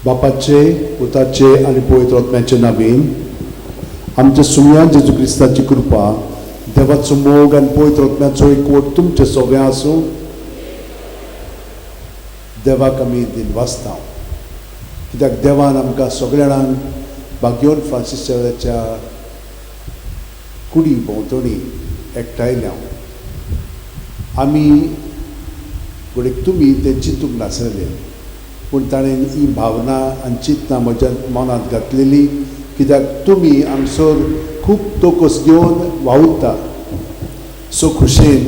बापाचे, पुताचे आणि पवित्र आत्म्याचे नावीन आमच्या सुमया जेजू क्रिस्ताची कृपा, देवाचो मोग आनी पवित्र आत्म्याचो एकवट तुमचे सगळे आसूं. देवाक आमी दिनवासता, कित्याक देवान आमकां सगळ्या जाणांक भाग्योन फ्रांसीस शेवेराच्या कुडी भोंवतणी एकठांयल्या. आमी घडीक तुमी ते चिंतूंक नासलेले, पूण ताणें ही भावना आनी चिंतना म्हज्या मनांत घातलेली, कित्याक तुमी हांगसर खूब तोकस घेवन वावुरता सो खुशेन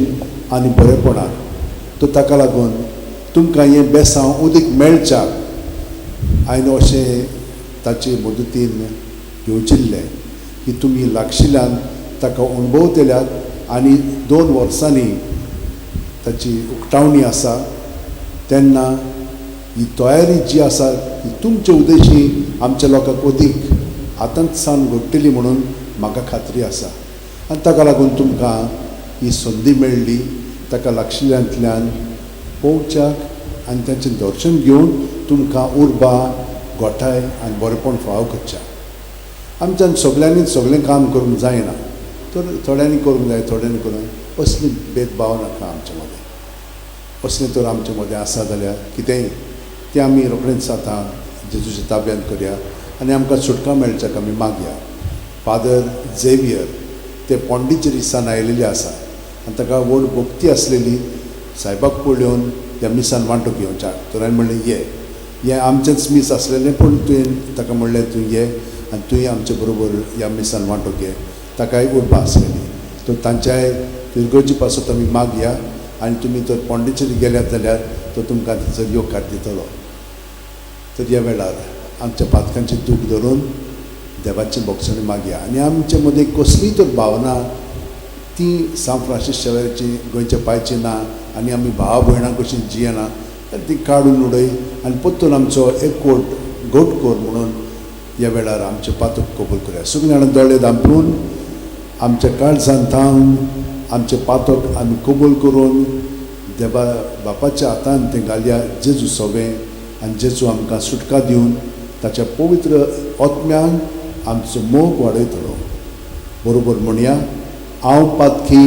आनी बरेपणान. तो ताका लागून तुमकां हें बेसांव उदीक मेळच्याक हांवें अशें ताचे मदतीन येवजिल्लें की तुमी लागशिल्ल्यान ताका अणभवतल्यात आनी 2 वर्सांनी ताची उक्तावणी आसा तेन्ना ही तयारी जी आसा ती तुमचे उद्देशी आमच्या लोकांक अदीक आतांच सावन घडटली म्हणून म्हाका खात्री आसा. आनी ताका लागून तुमकां ही संदी मेळ्ळी ताका लागशिल्ल्यांतल्यान पोवच्याक आनी ताचें दर्शन घेवन तुमकां उर्बा, गोठाय आनी बरेपण फावो करच्याक. आमच्यान सगळ्यांनी सगळें काम करूंक जायना, तर थोड्यांनी करूंक जाय, थोड्यांनी करूंक. असली भेदभाव नाका आमचे मदें. असलें तर आमचे मदें आसा जाल्यार कितेंय तें आमी रोखडेंच आतां जेजूच्या ताब्यांत करया आनी आमकां सुटका मेळच्याक आमी मागया. फादर झेवियर ते पॉंडिचेरीसान आयिल्ले आसा आनी ताका व्हड भक्ती आसलेली. सायबाक पळोवन ह्या मिसान वांटो घेवच्याक. तर हांवें म्हणलें हें आमचेंच मीस आसलेलें, पूण तुवें ताका म्हणलें तूं ये आनी तुवें आमचे बरोबर ह्या मिसान वांटो घे. ताकाय उर्बा आसलेली. तर तांच्याय तिरगोजी पासत आमी मागया आनी तुमी तर पॉंडिचेरी गेल्यात जाल्यार तो तुमकां ताचो येवकार दितलो. तर ह्या वेळार आमच्या पातकांचें दूख धरून देवाची भोगसणी मागया आनी आमचे मदीं कसलीय तर भावना ती सांव फ्रांसीस शेवेराची गोंयच्या पांयची ना आनी आमी भाव भयणां कशीं जियेना, तर ती काडून उडय आनी परतून आमचो एकवट घट कर म्हणून ह्या वेळार आमचे पातक कबूल करया. सगळीं जाणां दोळे धांपून आमच्या काळजांत थावन आमचे पातक आमी कबूल करून देवा बापाच्या हातान तें घालया. जेजू सवें आनी जेजू आमकां सुटका दिवन ताच्या पवित्र आत्म्यान आमचो मोग वाडयतलो. बरोबर म्हणया, हांव पातकी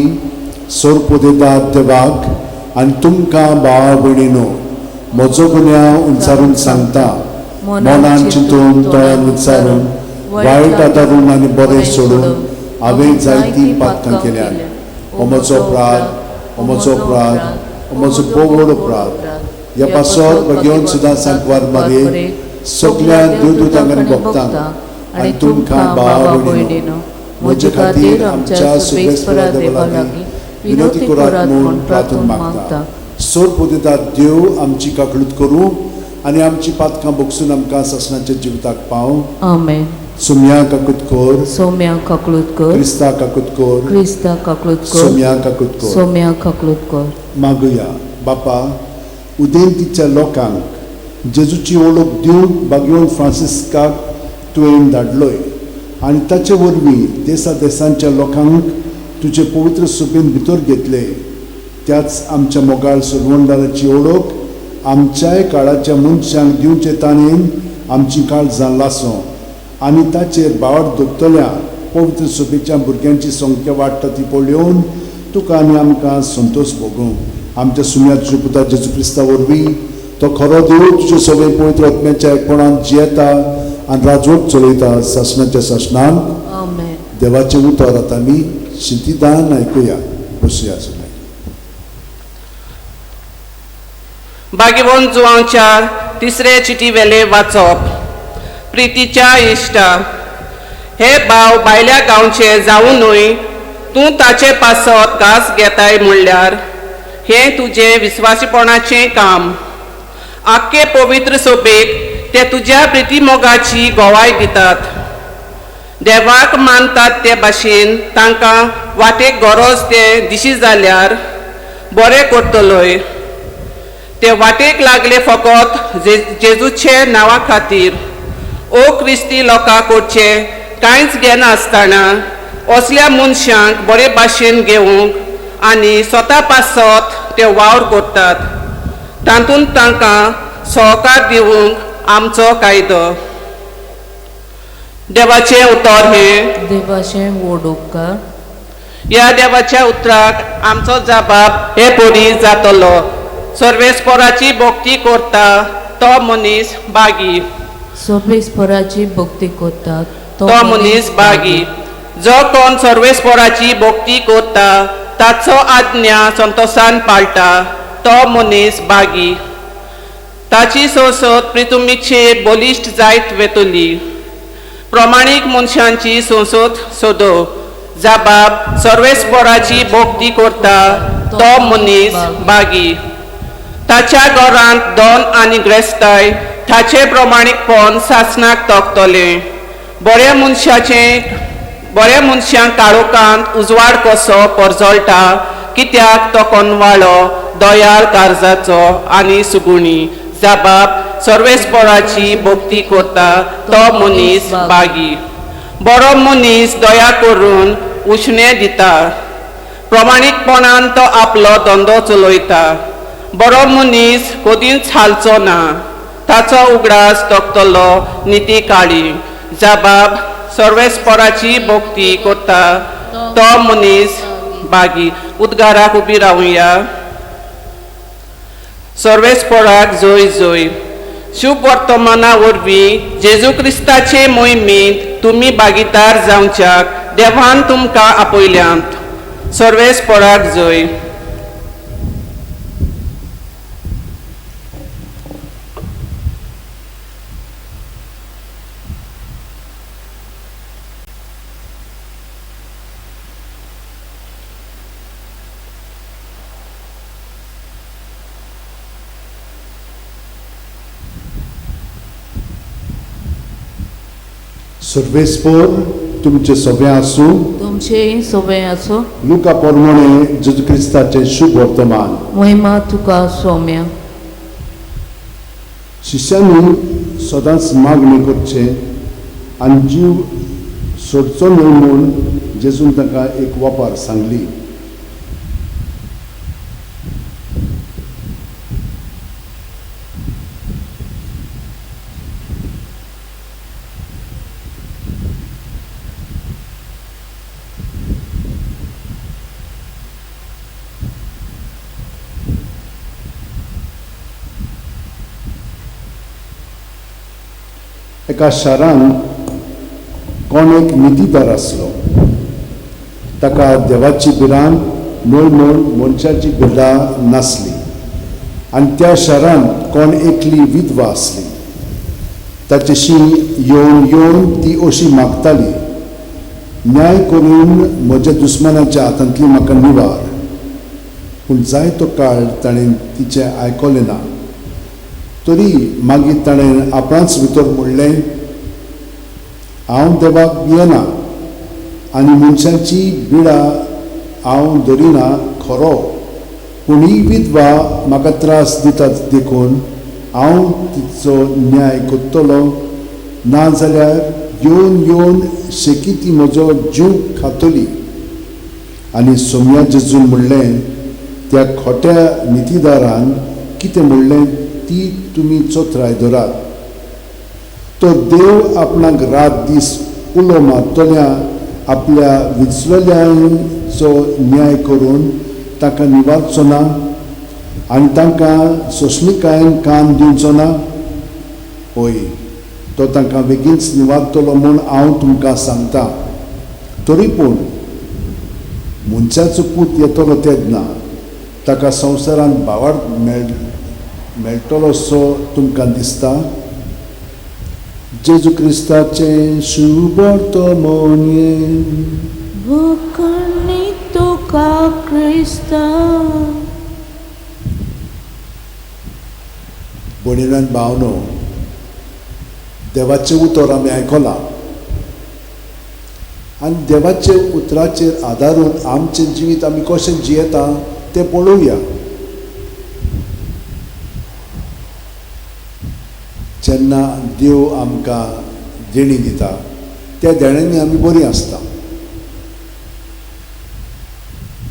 सोरपो दिता देवाक आनी तुमकां भाव भयणीनो म्हजो गुन्यांव उंचारून सांगता. मनान चिंतून दोळ्यान विचारून वायट आदारून आनी बरें सोडून हांवें जायतीं पातकां केल्यात. हो म्हजो अपराध, हो म्हजो अपराध, हो म्हजो बोवड अपराध. ह्या पासत घेवन सुद्दां सांकवार मारये सगळ्या देवदूतांक आनी भक्तांक आनी तुमकां भाव भयणीनो म्हजे खातीर आमच्या सुबेस्परा देवा लागीं विनोती करात म्हूण प्रार्थना मागता. सोर दिता देव आमची काकळूत करूं आनी आमची पातकां भोगसून आमकां ससनाच्या जिविताक पाव. आमेन. सुम्या काकूत कर, सोम्या काकळूत कर. क्रिस्ता काकूत कर, क्रिस्ता काकळूत कर. सोम्या काकूत कर. सोम्या काकळूत कर. मागुया. बापा, उदेंतीच्या लोकांक जेजूची ओळख दिवंक भाग्योन फ्रांसिस्काक तुवें धाडलोय आनी ताचे वरवीं देसा देशांच्या लोकांक तुजे पवित्र सुबेन भितर घेतले. त्याच आमच्या मोगाळ सुरवंडाराची ओळख आमच्याय काळाच्या मनशांक दिवचे ताणेन आमची काळजां लासो आनी ताचेर बावड दोगतल्या पवित्र सुबेच्या भुरग्यांची संख्या वाडटा ती पळोवन तुका आनी आमकां संतोश भोगूं. आमच्या सुम्याच्या पुता जेजू क्रिस्ता वरवीं तो खरो देव तुजे सगळे पवित्र आत्म्याच्या एकपणान जियेता आनी राजवट चलयता शासनाच्या शासनान. देवाचें उतर आतां आमी शितिदान आयकुया. बसया सगळे. भाग्यवन जुवांच्या तिसरे चिटी वेले वाचप. प्रितीच्या इश्टा, हे भाव भायल्या गांवचे जावूनय तूं ताचे पासत घास घेताय म्हणल्यार हें तुजें विस्वासीपणाचें काम. आख्खे पवित्र सोबेक ते तुज्या प्रितीमोगाची गोवाय दितात. देवाक मानतात ते भाशेन तांकां वाटेक गरज ते दिशी जाल्यार बरें करतलोय. ते वाटेक लागले फकत जेजूचे नांवा खातीर. ओ क्रिस्ती लोकां कडचे कांयच घेनासतना असल्या मनशांक बरे भाशेन घेवंक आनी स्वता पासत ते वावर करतात. तातूंत तांकां सहकार दिवंक आमचो कायदो. देवाचें उतर हे. देवाचें व्हड उपकार. ह्या देवाच्या उतराक आमचो जबाब हे पडी जातलो. सर्वेस्पराची भक्ती करता तो मनीस बागी. सर्वेस्पराची भक्ती करतात तो मनीस बागी. जो कोण सर्वेस्पराची भक्ती करता ताचो आज्ञा संतोषान पाळटा तो मनीस बागी. ताची संसद प्रितुमीचेर बलिश्ट जायत वेतली. प्रमाणीक मनशांची संसद सोदो. जबाब सर्वेस्पराची भक्ती करता तो मनीस बागी. ताच्या घरांत दोन आनी ग्रेस्ताय ताचे प्रमाणीकपण सासणाक तोखतले. बऱ्या मनशांक काळोखांत उजवाड कसो परजळटा कित्याक तो कोनवाळो दयाळ कारजाचो आनी सुगुणी. जबाब सर्वेस्पराची भक्ती करता तो मनीस बागी. बरो मनीस दया करून उश्णें दिता. प्रमाणीकपणान तो आपलो धंदो चलयता. बरो मनीस कदींच हालचो ना. ताचो उगडास तोखतलो निती काळी. जबाब सर्वेस्पराची भक्ती करता तो मनीस बागी. उद्गाराक उबी रावुया. सर्वेस्पराक जय जय. शुभ वर्तमाना वरवीं जेजू क्रिस्ताचे मोहिमेंत तुमी भागीदार जावच्याक देवान तुमकां आपयल्यांत. सर्वेस्पराक जय. सर्वेस्पर तुमचे सगळे आसूं. तुमचें सगळें आसूं. लुका प्रमाणे जेजू क्रिस्ताचे शुभ वर्तमान. महिमा तुका सौम्या. शिष्यांनी सदांच मागणी करचे आनी जीव सोडचो न्हय म्हूण जेजून तांकां एक वापार सांगली. एका शारांत कोण एक नितीदार आसलो. ताका देवाची बिरां म्हूण मनशाची बिरां नासली. आनी त्या शारांत कोण एकली विधवा आसली. ताचेशी येवन येवन ती अशी मागताली, न्याय करून म्हज्या दुस्मानाच्या हातांतली म्हाका निवार. पूण जायतो काळ ताणें तिचें आयकलें ना. तरी मागीर ताणें आपणाच भितर म्हणलें, हांव देवाक भियेना आनी मनशांची बिडा हांव धरिना खरो. पूण ही विधवा म्हाका त्रास दिता देखून हांव तिचो न्याय करतलो. नाजाल्यार येवन येवन शेकी ती म्हजो जीव खातली. आनी सोम्या जेजून म्हणलें, त्या खोट्या नितीदारान कितें म्हणलें ती तुमी चोत्राय धरात. तो देव आपणाक रात दीस उलो मारतल्या आपल्या विचलल्यांचो न्याय करून तांकां निवारचो ना आनी तांकां सोंसणीकायेन कान दिवचो ना. हय, तो तांकां बेगीनच निवारतलो म्हूण हांव तुमकां सांगतां. तरी पूण मनशाचो पूत येतलो तेन्ना ताका संवसारांत भावार्थ मेळटलो सो तुमकां दिसता. जेजू क्रिस्ताचें शुभ वर्तमान. भोकर्णी तुका क्रिस्ता. भयणीनो आनी भावनो, देवाचें उतर आमी आयकलां आनी देवाचे उतराचेर आदारून आमचें जिवीत आमी कशें जियेता तें पळोवया. जेन्ना देव आमकां देणी दिता त्या देण्यांनी आमी बरीं आसता.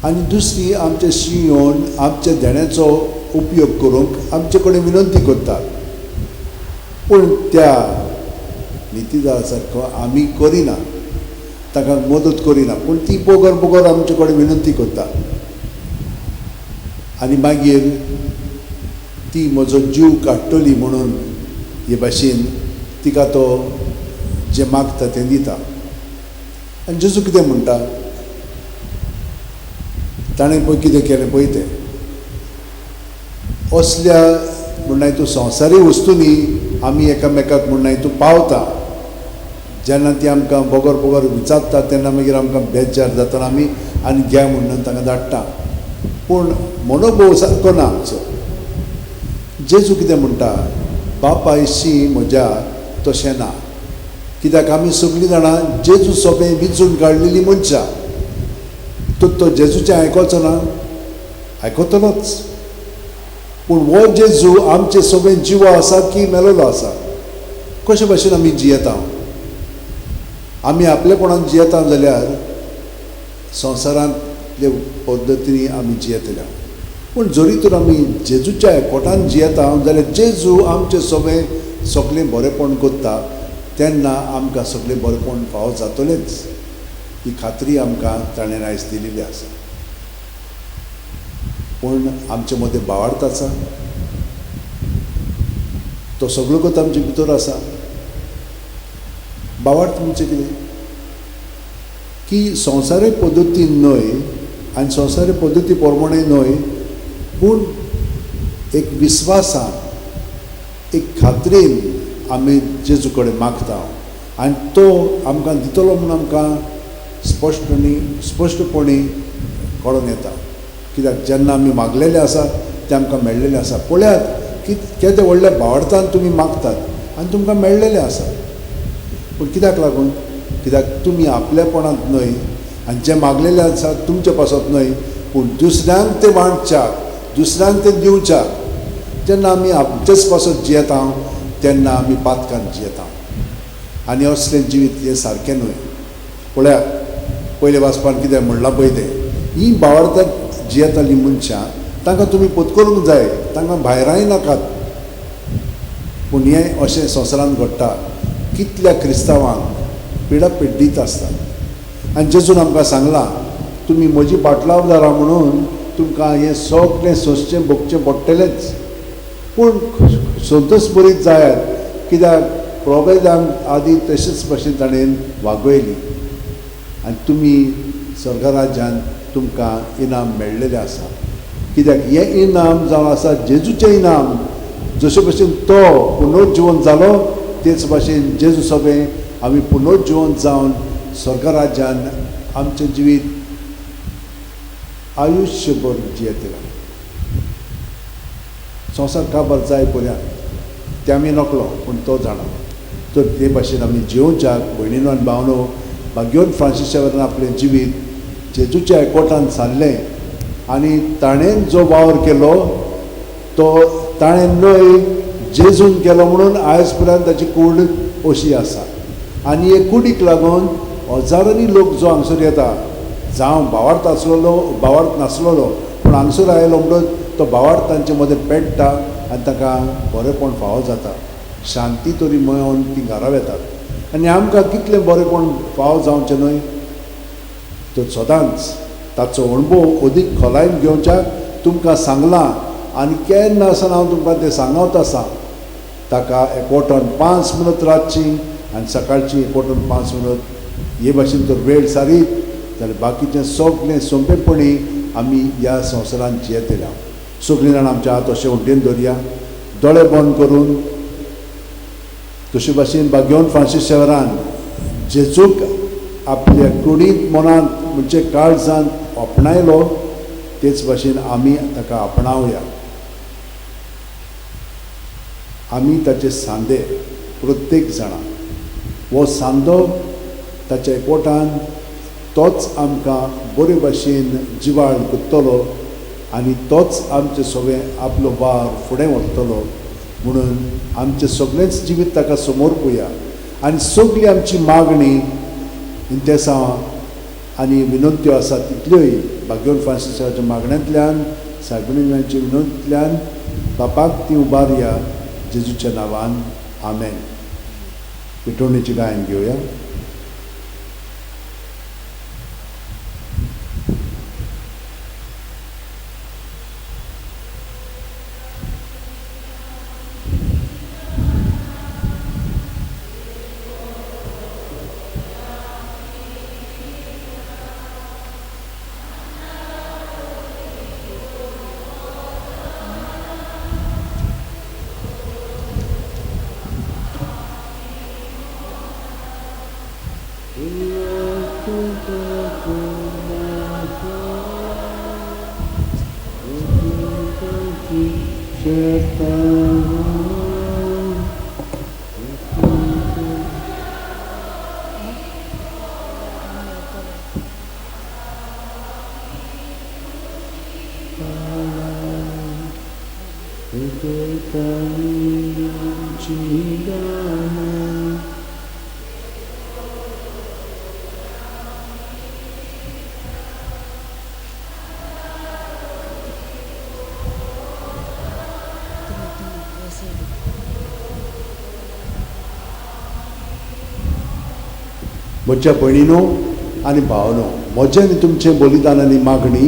आनी दुसरी आमचेशी येवन आमच्या देण्याचो उपयोग करूंक आमचे कडेन विनंती करतात. पूण त्या नितीदारा सारको आमी करिना, ताका मदत करिना, पूण ती बोगोर बोगोर आमचे कडेन विनंती करता आनी मागीर ती म्हजो जीव काडटली म्हणून हे भाशेन तिका तो जें मागता तें दिता. आनी जेजू कितें म्हणटा, ताणें पळय कितें केलें पळय तें. असल्या म्हणून तूं संवसारी वस्तूंनी आमी एकामेकाक म्हणून तूं पावता, जेन्ना ती आमकां बोगोर बोगोर विचारता तेन्ना मागीर आमकां बेजार जातना आमी आनी घ्या म्हणून तांकां धाडटा. पूण मनोभव सारको ना आमचो. जेजू कितें म्हणटा, बापा इश्शी म्हज्या तशें ना, कित्याक आमी सगळीं जाणां जेजू सोबे विचून काडलेलीं मनशां. तो जेजूचें आयकोचो ना, आयकतलोच, पूण हो जेजू आमचे सोबे जिवा आसा की मेलोलो आसा. कशे भाशेन आमी जियेता? आमी आपलेपणान जियेता जाल्यार संवसारांतले पद्दतींनी आमी जियेतल्या. पूण जरी तर आमी जेजूच्या एकवटान जियेता जाल्यार जेजू आमचे सोबे सगळें बरेंपण करता, तेन्ना आमकां सगळें बरेंपण फावो जातलेंच. ही खात्री आमकां ताणें आयज दिलेली आसा. पूण आमचे मदें बावार्थ आसा, तो सगळोच आमचे भितर आसा. बावार्थ म्हणजे कितें की संवसारी पद्दतीन न्हय आनी संवसारी पद्दती प्रमाणे न्हय, पूण एक विस्वासान, एक खात्रेन आमी जेजू कडेन मागता आनी तो आमकां दितलो म्हूण आमकां स्पश्टपणी कळून येता. कित्याक जेन्ना आमी मागलेले आसा तें आमकां मेळ्ळेलें आसा. पळयात केदें व्हडल्या भावार्थान तुमी मागतात आनी तुमकां मेळ्ळेलें आसा. पूण कित्याक लागून? कित्याक तुमी आपलेपणांत न्हय आनी जें मागलेलें आसा तुमचे पासत न्हय, पूण दुसऱ्यांक तें वांटच्याक, दुसऱ्यांक तें दिवच्याक. जेन्ना आमी आमचेच पासत जियेता तेन्ना आमी पातकान जियेता आनी असलें जिवीत हें सारकें न्हय. पळयात पयले वाचपान कितें म्हणलां पळय तें, ही भावार्थाक जियेतालीं मनशां तांकां तुमी पत्करूंक जाय, तांकां भायराय नाकात. पूण हें अशें संवसारांत घडटा. कितल्या क्रिस्तांवांक पिडा पिड्डीत आसतात आनी जेजून आमकां सांगलां, तुमी म्हजी पाटलावदारां म्हणून तुमकां हें सगळें सोंसचें भोगचें पडटलेंच. पूण संतोश बरीत जायात, कित्याक प्रभेदांक आदी तशेंच भशेन ताणें वागयली आनी तुमी स्वर्ग राज्यांत तुमकां इनाम मेळ्ळेलें आसा. कित्याक हें इनाम जावन आसा जेजूचें इनाम. जशे भशेन तो पुनर्जीवन जालो तेच भाशेन जेजू सोबें आमी पुनर्जीवन जावन स्वर्ग राज्यांत आमचें जिवीत आयुश्यभर जियेतलें. संवसार काबार जाय पळयात तें आमी नकलो, पूण तो जाणा. तर ते भाशेन आमी जिवोवच्याक भयणीनो आनी भावनो, भाग्यवन फ्रांसीस वेल्यान आपलें जिवीत जेजूच्या एकवटान सारलें आनी ताणें जो वावर केलो तो ताणें न्हय जेजून केलो म्हणून आयज पर्यंत ताची कूड अशी आसा. आनी हे कुडीक लागून हजारांनी लोक जो हांगसर येता, जावं भावार्थ आसलेलो भावार्थ नासलेलो, पूण हांगसर आयलो म्हणटच तो भावार्थ तांचे मदें पेट्टा आनी ताका बरेंपण फावो जाता. शांती तरी मेळोवन ती घरा येतात आनी आमकां कितलें बरेंपण फावो जावचें न्हय. तो सदांच ताचो अणभव अदीक खोलायेन घेवच्याक तुमकां सांगलां आनी केन्ना आसन हांव तुमकां तें सांगत आसा. ताका एकवटान 5 मिनट रातची आनी सकाळची एकवटान 5 मिनट हे भाशेन जर वेळ सारीत जाल्यार बाकीचें सगळें सोंपेपणी आमी ह्या संवसारांत जियेतल्या. सगळीं जाणां आमच्या हात अशें वटेन दवरया, दोळे बंद करून. तशे भाशेन भाग्यवन फ्रांसीस शेवरान जेजूक आपल्या कुडींत मनांत म्हणजे काळजांत आपणायलो, तेच भाशेन आमी ताका आपणावया. आमी ताचे सांदे प्रत्येक जाणां. हो सांदो ताच्या एकवटान तोच आमकां बरे भाशेन जिवाळ करतलो आनी तोच आमचें सगळें आपलो वार फुडें व्हरतलो. म्हणून आमचें सगळेंच जिवीत ताका समोर पळोवया आनी सगळी आमची मागणी इंतेसां आनी विनंत्यो आसा तितल्योय भाग्यवन फ्रांसीसाच्या मागण्यांतल्यान, सायबिणींच्या विनंतींतल्यान बापाक ती उबारया जेजूच्या नांवान. आमेन. विठोणीची गायन घेऊया. म्हज्या भयणीनो आनी भावनो, म्हजें आनी तुमचें बलिदान आनी मागणी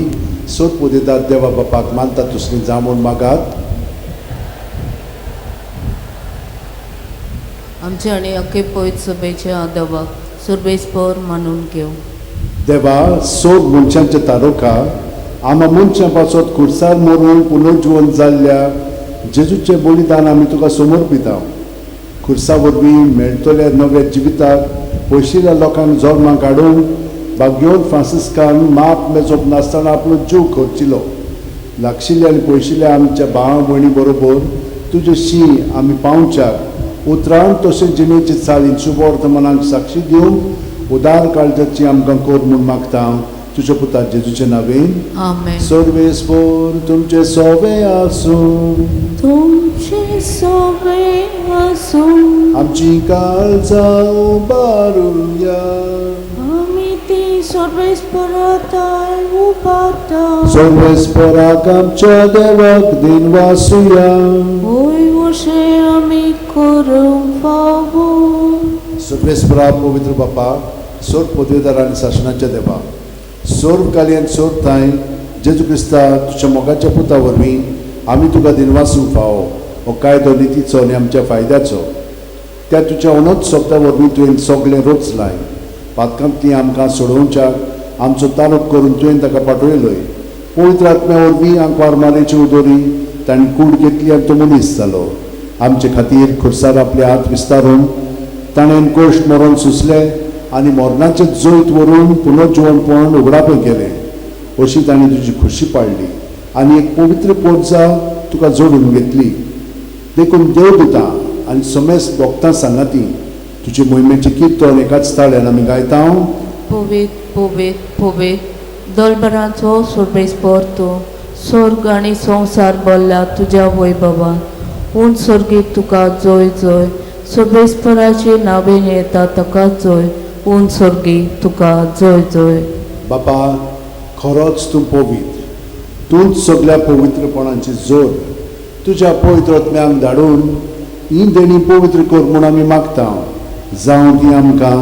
सोद पुदितात देवा बापाक मानतात दुसरी जामून मागात. आमचे आनी अख्खे पयत सभेचे देवाक सुरबेस्पर मानून घेव. देवा, सोद मनशांचे तारोका, आमा मनशां पासत खुर्सार मरून पुनर्जीवन जाल्ल्या जेजूचें बलिदान आमी तुका समर्पिता. खुर्सा वरवीं मेळटल्या नव्या जिविताक पयशिल्ल्या लोकांक जल्माक हाडून भाग्योन फ्रांसिस्कान माप मेजप नासतना आपलो जीव खर्चिलो. लागशिल्ल्या आनी पयशिल्ल्या आमच्या भावा भयणी बरोबर तुजे शी आमी पावच्याक उतरान तशें जिणेचे चालीन शुभ वर्तमानाक साक्षी दिवंक उदार काळजाची आमकां कर म्हूण मागता तुज्या पुता जेजूचे नांवेन. आमेन. सर्वेस्पर तुमचे सोबे आसूं, तुमचे सोबे आसूं, आमची काळजां उबारुया. आमी ती सर्वेस्पराताय उबारता. सर्वेस्पराक आमच्या देवाक दिन वासुया. होय अशें आमी करूंक फावो. सर्वेस्परा पवित्र बापा, सोर पदवीदार आनी शासनाच्या देवा, सोर काली आनी सोर थाय जेजू क्रिस्ता तुज्या मोगाच्या पुता वरवीं आमी तुका दिनवासूंक फावो. हो कायदो नितीचो आनी आमच्या फायद्याचो. त्या तुज्या अनोद सोबत्या वरवीं तुवें सगळें रचलाय. पातकांत ती आमकां सोडोवच्याक आमचो तालुक करून तुवें ताका पाठयलोय. पवित्र आत्म्या वरवीं आंकवार मारेची उदोरी ताणें कूड घेतली आनी तो मनीस जालो. आमचे खातीर खुर्सार आपले हात विस्तारून ताणें कोश्ट मरण सुसलें आनी मरणाचें जैत व्हरून पुनर्जीवनपण उगडापण केलें. अशी ताणें तुजी खुशी पाळली आनी एक पवित्र पोरजा तुका जोडून घेतली. देखून देव दिता आनी समेस्त भक्तां सांगाती तुजे मोहिमेचे कीर्तन एकाच ताळ्यान आमी गायता. पोवेत पोवेत पोवेत दलबराचो सुरबेस्पर तूं, स्वर्ग आनी संवसार भरला तुज्या वैभवान. उंच सर्गीत तुका जय जय, सुरबेस्पराची नांवें येता ताका जय. उंच सर्गीत तुका जय जय. बापा, खरोच तूं पवित्र. तूंच सगळ्या पवित्रपणाची जोर तुज्या पवित्र आत्म्याक धाडून ही देणी पवित्र कर म्हूण आमी मागता. जावं ती आमकां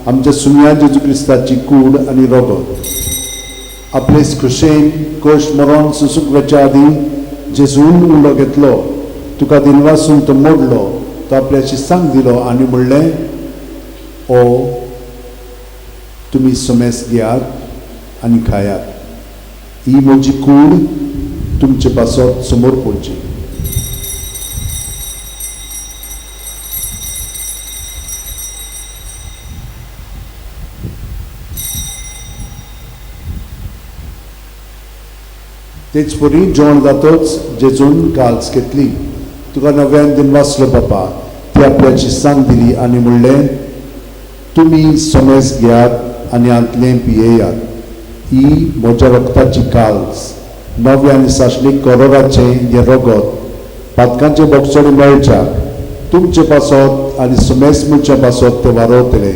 आमच्या सुन्या जेजू क्रिस्ताची कूड आनी रगत. आपले खुशेन कोश मरण सुसुकच्या आदी जेजून उलो घेतलो, तुका दिनवासून तो मोडलो, तो आपल्या शिस्तांक दिलो आनी म्हणलें, ओ तुमी समेस्त घेयात आनी खायात. ही म्हजी कूड तुमचे पासत समोर पडची. तेच परी जेवण जातच जेजून काल्स घेतली. तुका नव्यान दिनवासलो बापा, ती आपल्या शिस्तांक दिली आनी म्हणलें, तुमी समेस्त घेयात आनी आंतलें पियेयात. ही म्हज्या रक्ताची काल्स, नव्या आनी साशणीक करोराचें हें रगत पातकांचे बोगसोडे मेळच्याक तुमचे पासत आनी समेस्त मनशा पासत ते वारोवतले.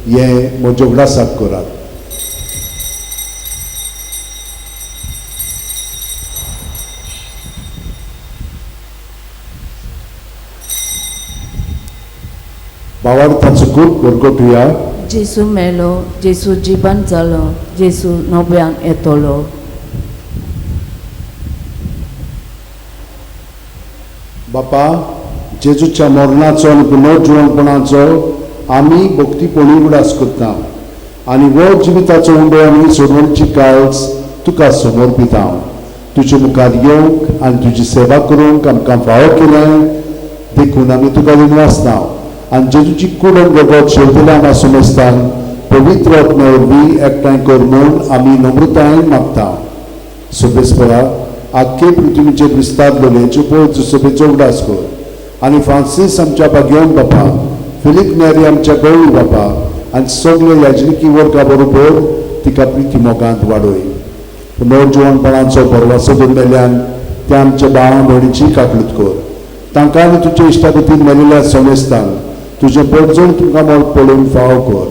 हें म्हज्या उगडासाक करात. भावार्थाचो खूब भरगोटुया. जेसू मेलो, जेसू जिवंत जालो, जेसू नव्यान येतलो. बापा, जेजूच्या मरणाचो आनी पुनर्जिवणपणाचो आमी भक्तीपणी उडास करता आनी वो जिविताचो उंडो आनी सोडवणची काळज तुका समोर पिता. तुजे मुखार येवंक आनी तुजी सेवा करूंक आमकां फावो केलें देखून आमी तुका दिनवासता आनी जेजूची कूड आनी गोगोट शेवटिल्या आमी सुमेस्तान पवित्र आत्म्या वरवीं एकठांय कर म्हूण आमी नम्रतायेन मागता. सुबेस्परा आख्खे पृथ्वीचेर विस्तारलेले पवित्र सभेचो उडास कर आनी फ्रांसीस आमच्या भाग्यवान बापा, फिलीप नेरी आमच्या गवळी बापा आनी सगळे याजनिकी वर्गा बरोबर तिका प्रिती मोगांत वाडय. पुनर्जिवणपणाचो परवासो दवरलेल्यान त्या आमच्या भावां भयणीची काकलूत कर. तांकां आनी तुजे इश्टागतीन मेलिल्ल्या सोमेस्तान तुजें पडजण तुमकां मोल पळोवन फावो कर.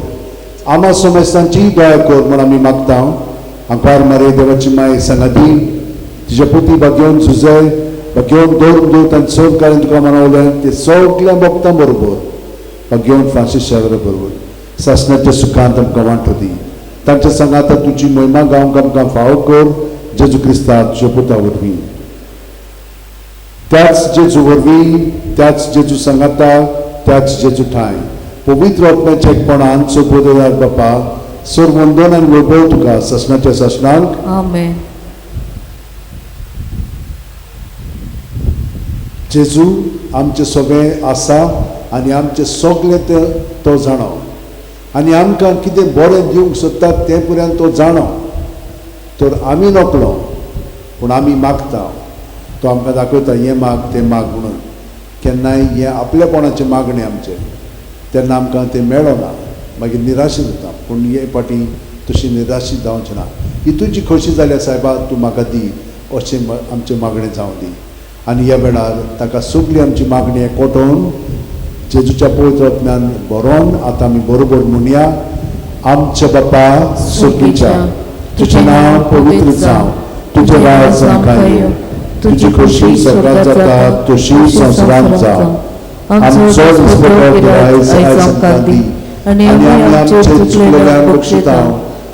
आमा सोमेस्तांची दया कर म्हूण आमी मागता. आंकार मारे देवाची माय सांगाती तुजे पुती भाग्यवन झुजय भाग्यवन दोन दूत आनी चड काळें तुका मनवलें ते सगळ्या भक्तां बरोबर भाग्यवन फ्रांसीस शेवरे बरोबर सासणाच्या सुखांत आमकां वांटो दी. तांच्या सांगात तुजी महिमा गावंक आमकां फावो कर. जेजू क्रिस्ता तुज्या पुता वरवीं, त्याच जेजू वरवीं, त्याच जेजू सांगाता, त्याच जेजू ठाय पवित्र आत्म्याच्या एकपणान सोपोदयार बापा सर वंदन आनी वैभव तुका ससनाच्या ससनांक. आमेन. जेजू आमचे सगळें आसा आनी आमचे सगळें तो जाणो आनी आमकां कितें बरें दिवंक सोदतात तें पर्यंत तो जाणो. तर आमी नकळो पूण आमी मागता. तो आमकां दाखयता हें माग तें माग म्हणून. केन्नाय हें आपलेपणाचें मागणें आमचें तेन्ना आमकां तें मेळना मागीर निराशी जाता. पूण हे फाटी तशी निराशी जावचें ना. ही तुजी खोशी जाल्या सायबा तूं म्हाका दी अशें आमचें मागणें जावं दी. आनी ह्या वेळार ताका सगळी आमची मागणी एकवटून जेजूच्या पवित्र आत्म्यान बरोवन आतां आमी बरोबर म्हणया. आमच्या बापा सुखीच्या तुजें नांव पवित्र जावं, तुजें राज आमकां येवं, तुजी खोशी स्वर्गांत जाता तशी संवसारांत जावं. आमचो दिसपट्टो आयज आमकां दी आनी आमी आमचे चुकलेल्यांक बक्षिता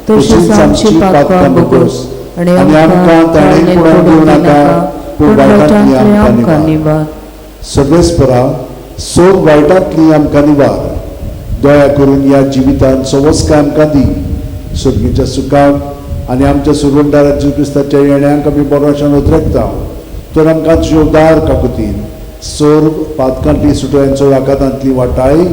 तशीच आमची पातकां बगोस आनी आमकां ताणें पडूंक दिवं नाका पूण वायटांतली आमकां निवार. सर्वेस्परा सोर वायटांतली आमकां निवार. दया करून ह्या जिवितांत सवस्काय आमकां दी. सर्गीच्या सुखाक आनी आमच्या सुरवंडार जेजू क्रिस्ताच्या येण्याक आमी बरोवशान उद्रेकता. तर आमकां तुज्या उदार काकुतीन सोर पातकांतली सुटयांचो वाकातांतली वाटाय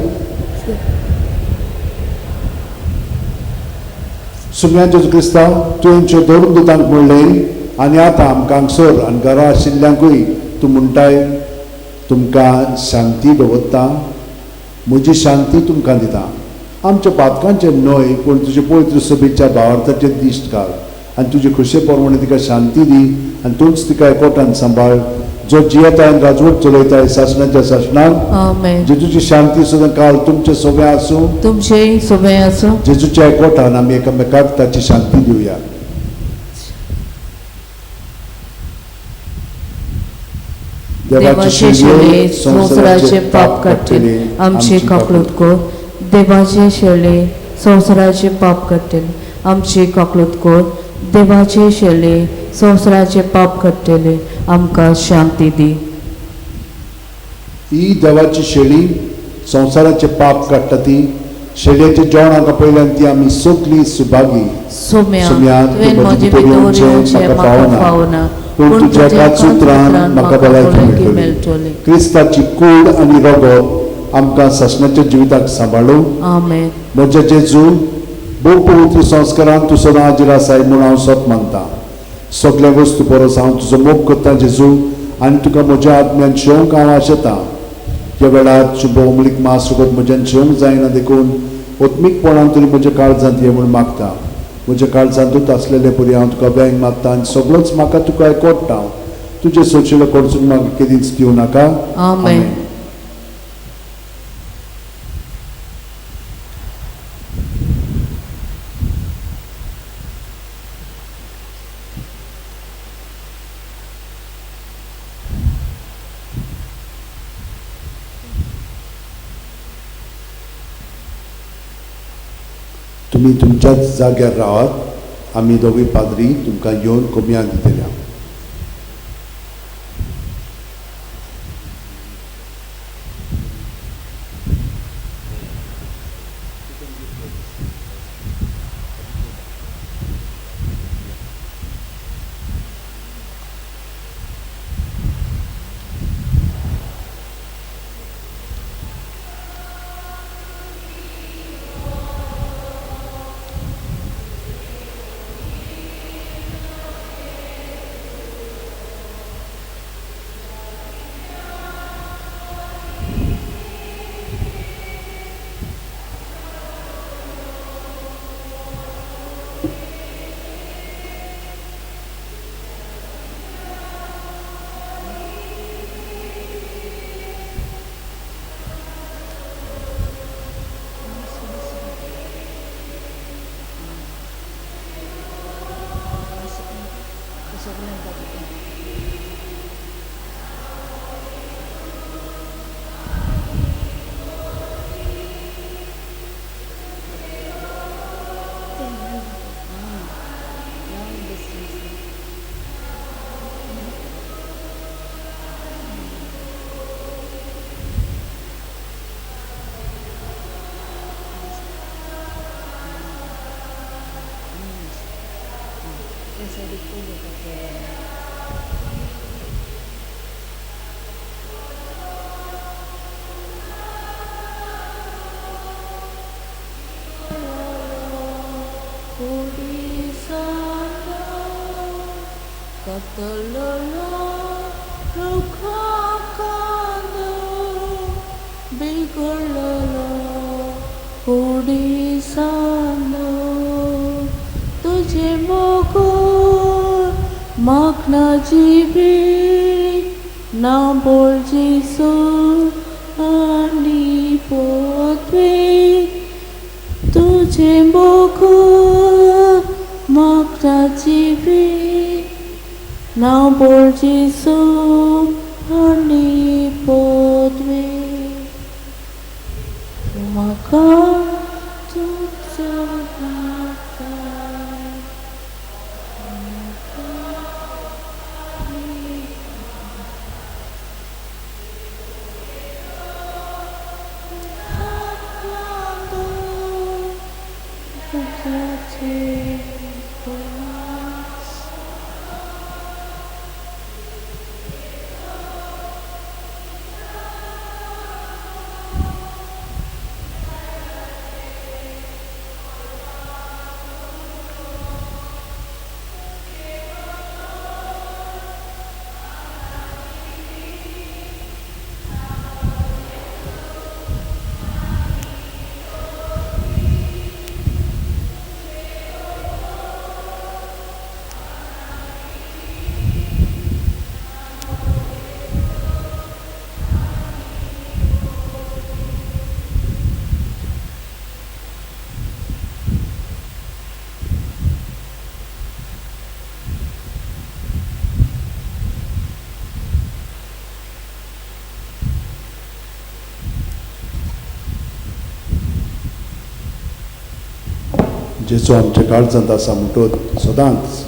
सुम्या जेजू क्रिस्ता तुवेंच्यो दोन दुतांक म्हणलें आनी आतां आमकां हांगसर आनी घरा आशिल्ल्यांकूय तूं म्हणटाय तुमकां शांती दवरता, म्हजी शांती तुमकां दिता. आमच्या पातकांचेर न्हय पूण तुजे पवित्र सभेच्या भावार्थाचेर दिश्ट घाल आनी तुजे खोशे प्रमाणे तिका शांती दी आनी तूंच तिका एकवटान सांबाळ. जो जियेता आनी राजवट चलयताय शासनाच्या शासनाक. आमेन. जेजूची शांती सदां काल तुमचे सगळें आसूं. तुमचेय सगळें आसूं. जेजूच्या एकवटान आमी एकामेकाक ताची शांती दिवया. देवाचे शेळे संवसाराचे पाप काडटले आमची काकलूत कर. देवाचे शेळे संवसाराचे पाप काडटले आमची काकलूत कर. देवाचे शेळे संवसाराचे पाप काडटले आमकां शांती दी. ही देवाची शेळी संवसाराचे पाप काडटा ती शेळयेचे जेवण हांगा पयल्यान ती आमी सगळीं सुभागी. सोम्या तुवें म्हजे भितर येवचें म्हाका फावना पूण तुज्या एकाच उतरान म्हाका भलायकी मेळटली. क्रिस्ताची कूड आनी रगत आमकां ससनाच्या जिविताक सांबाळूं. आमेन. म्हज्या जेजू भोव पवित्र संस्कारान तूं सदां हाजीर आसाय म्हूण हांव सत मानतां. सगळे वस्तू परस हांव तुजो मोग करतां जेजू आनी तुका म्हज्या आत्म्यान शेवंक हांव आशेतां. ह्या वेळार शुभ उमळीक मास रगत म्हज्यान शेवंक जायना देखून ओत्मीकपणान तरी म्हज्या काळजांत ये म्हूण मागता. म्हज्या काळजांतूच आसलेले परी हांव तुका बँक मागता आनी सगळोच म्हाका तुका एकवटता. तुजे सोशिल्लो कडसून म्हाका केदींच दिवं नाका. आमेन. तुमी तुमच्याच जाग्यार रावात, आमी दोगूय पाद्री तुमकां येवन कोमयान दितले हांव. तुझे मोगोर माखना जीवी ना बोल जीसू आनी पोतवे तुझे मोगोर माखना जीवी ना बोल जीसू आनी पोतवे म्हाका तुझो जेचो आमच्या काळजांत आसा म्हणटत सदांच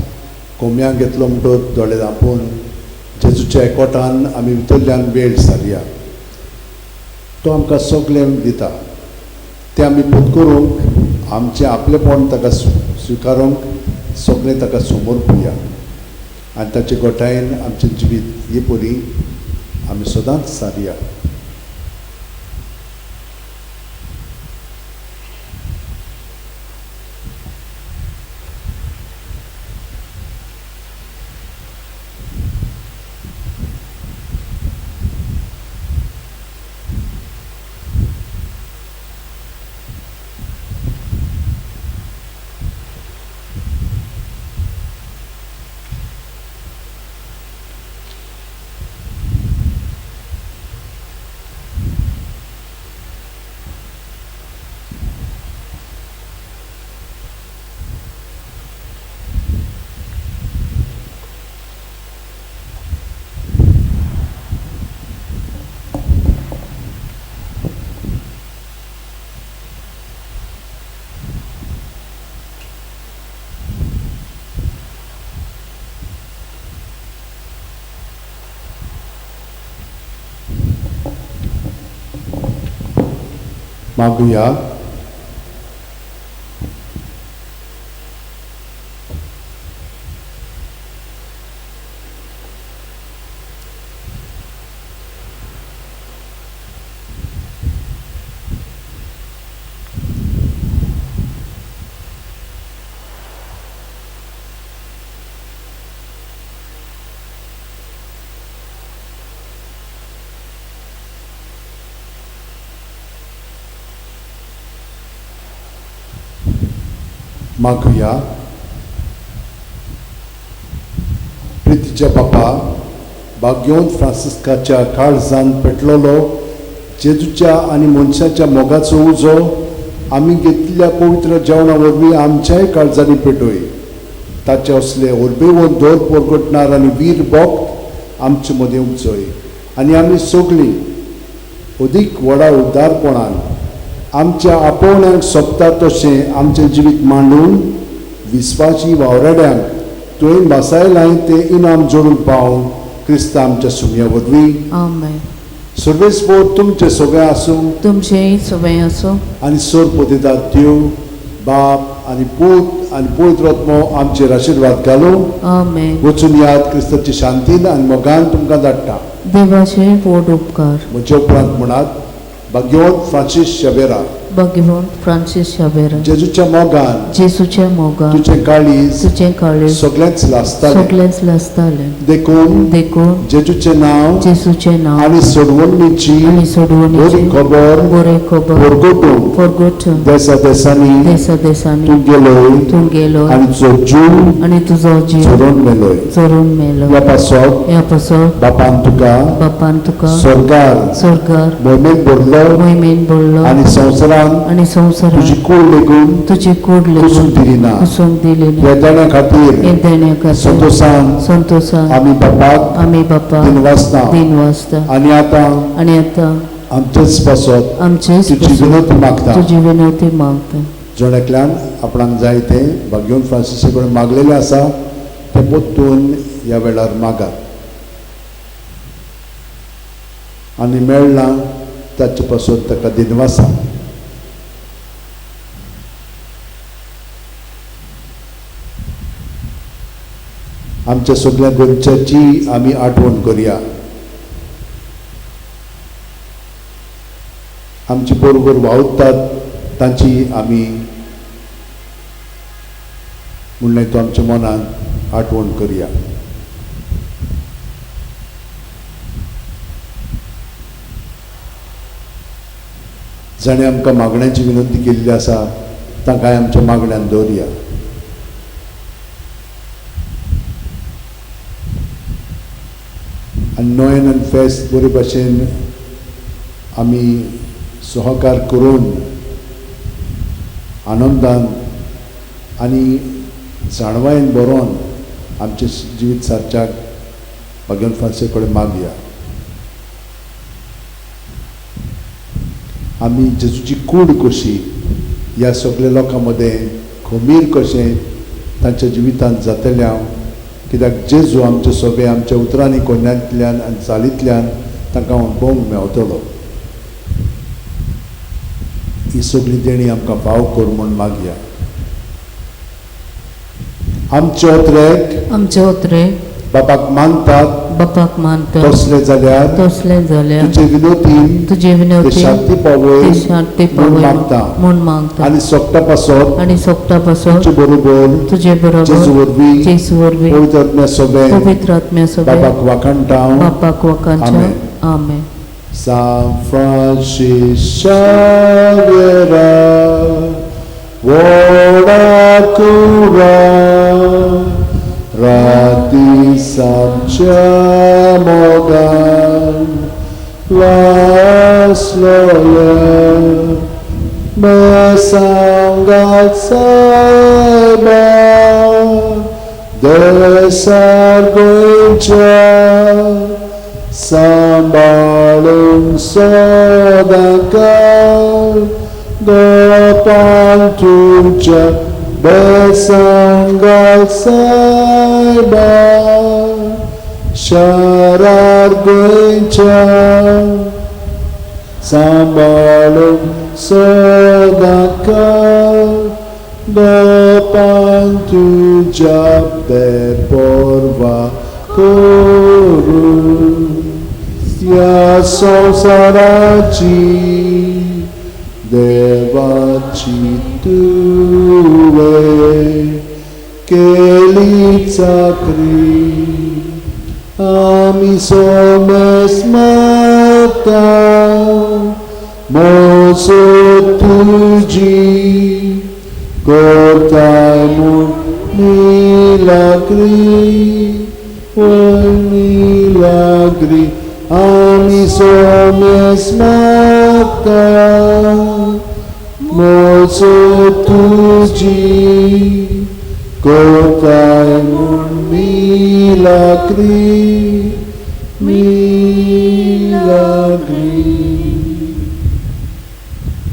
कोंब्यां घेतलो म्हणटत दोळे धांपून जेजूच्या एकवटान आमी भितरल्यान वेळ सारया. तो आमकां सगळें दिता तें आमी पत्करूंक आमचें आपलेपण ताका स्विकारूंक सगळें ताका समोर पळोवया आनी ताचे गोठायेन आमचें जिवीत हे परी आमी सदांच सारया. मागुया. मागुया. प्रितीच्या बापा, भाग्यवंत फ्रांसिस्काच्या काळजान पेटलोलो जेजूच्या आनी मनशाच्या मोगाचो उजो आमी घेतलेल्या पवित्र जेवणा वरवीं आमच्याय काळजांनी पेटोय. ताचे असले ओरबेवंत दोर परगटणार आनी वीर भक्त आमचे मदें उपजय आनी आमी सगळीं अदीक व्हडा उदारपणान आमच्या आपोवण्यांक सोबता तशें आमचें जिवीत मांडून विस्वासी वावराड्यांक तुवें बासायलाय तें इनाम जोडून पावूं क्रिस्ता आमच्या सुमया वरवीं. आमेन. सर्वेस्पोर तुमचें सगळें आसूं तुमचेंय सगळें आसूं आनी सोर पोतेता देव बाप आनी पूत आनी पवित्र आत्मो आमचेर आशिर्वाद घालूं. आमेन. वचून याद क्रिस्ताची शांतीन आनी मोगान तुमकां धाडटा. देवाचे व्हड उपकार. म्हजे उपरांत म्हणात भाग्यवंत फ्रांसीस शावेरा, भगवंत फ्रांसीस शावेरा, जेजूच्या मोगान जेसूच्या मोगान तुझें काळीज तुजें काळीज सगळेंच लासतालें. सगळेंच लासतालें. देखून जेजूचें नांव जेसूचें नांव आनी सोडवणीची आनी सोडवणीची बरी खबर बरे खबर परगटूंक परगटून देसा देसांनी देसा देसांनी तूं गेलोय तूं गेलो आनी तुजो जीव आनी तुजो जीव चोरून मेलोय. चोरून मेलो. ह्या पासत ह्या पासत बापान तुका बापान तुका स्वर्गार स्वर्गार मोहिमेक भरलो मोहिमेन बोडलो आनी संवसारान आनी संवसारान तुजी कूड लेगून तुजी कूड कुसून दिली ना. कुसूंक दिली ना. ह्या देण्या खातीर हे देण्या खातीर संतोषान संतोषान आमी बापाक आमी बापा दिन वाचता दिन वाचता आनी आतां आनी आतां आमचेच पासत आमचेच तुजी पासून विनंती मागता. तुजी विनंती मागता. जोड्याकल्यान आपणाक जाय तें भाग्यवंत फ्रांसिसा कडेन मागलेलें आसा तें पोत्तून ह्या वेळार मागात आनी मेळना ताचे पासून ताका दिनवासा. आमच्या सगळ्या गोंयच्याची आमी आठवण करुया. आमचे बरोबर वावुरतात तांची आमी म्हणलें तो आमच्या मनान आठवण करुया. जाणें आमकां मागण्याची विनंती केल्ली आसा तांकांय आमच्या मागण्यान दवरया. आनी नोयन आनी फेस्त बरे भाशेन आमी सहकार करून आनंदान आनी जाणवायेन बरोवन आमचे जिवीत सारच्याक भाग्यवंत फ्रांसिसा कडेन मागया. आमी जेजूची कूड कशी ह्या सगळ्या लोकां मदें खमीर कशें तांच्या जिवितांत जातल्या कित्याक जेजू आमचे सगळे आमच्या उतरांनी कोन्यांतल्यान आनी चालींतल्यान तांकां अणभवूंक मेवतलो. ही सगळी देणी आमकां फाव कर म्हूण मागया. आमचे ओतरेक आमचे ओतरे बापाक मानतात बापाक मानतात तसले जाल्यार तुजे विनोतीन तुजे विनंती शांती पावय शांती म्हूण पावय मागता म्हूण मागता. आनी सोगटा पासत आनी सोगटा पासून तुजे बरोबर तुजे जेजू बरोबर वरवीं जेसू वरवीं पवित्र आत्म्या सगळें पवित्र आत्म्या सगळे बापाक वाखाणटा. बापाक वकांच्या. आमेन. आमेन. San Francis Xaviera, Voda Cura, Rati Samcha Mogan, Las Loya, Mesangat Saiba, Desar Goincha, Sambalung Sodakal Gopal Tuja Besangal Saiba Sharar Goincha Sambalum sodakal Dopan tu jabe porva koru Ya sonsaraci Devaci tuve Kelica kri Ami somes mata Moso tuji Cortai mun milagri milagri Ami somes mata Moso tuji Cortai mun milagri milagri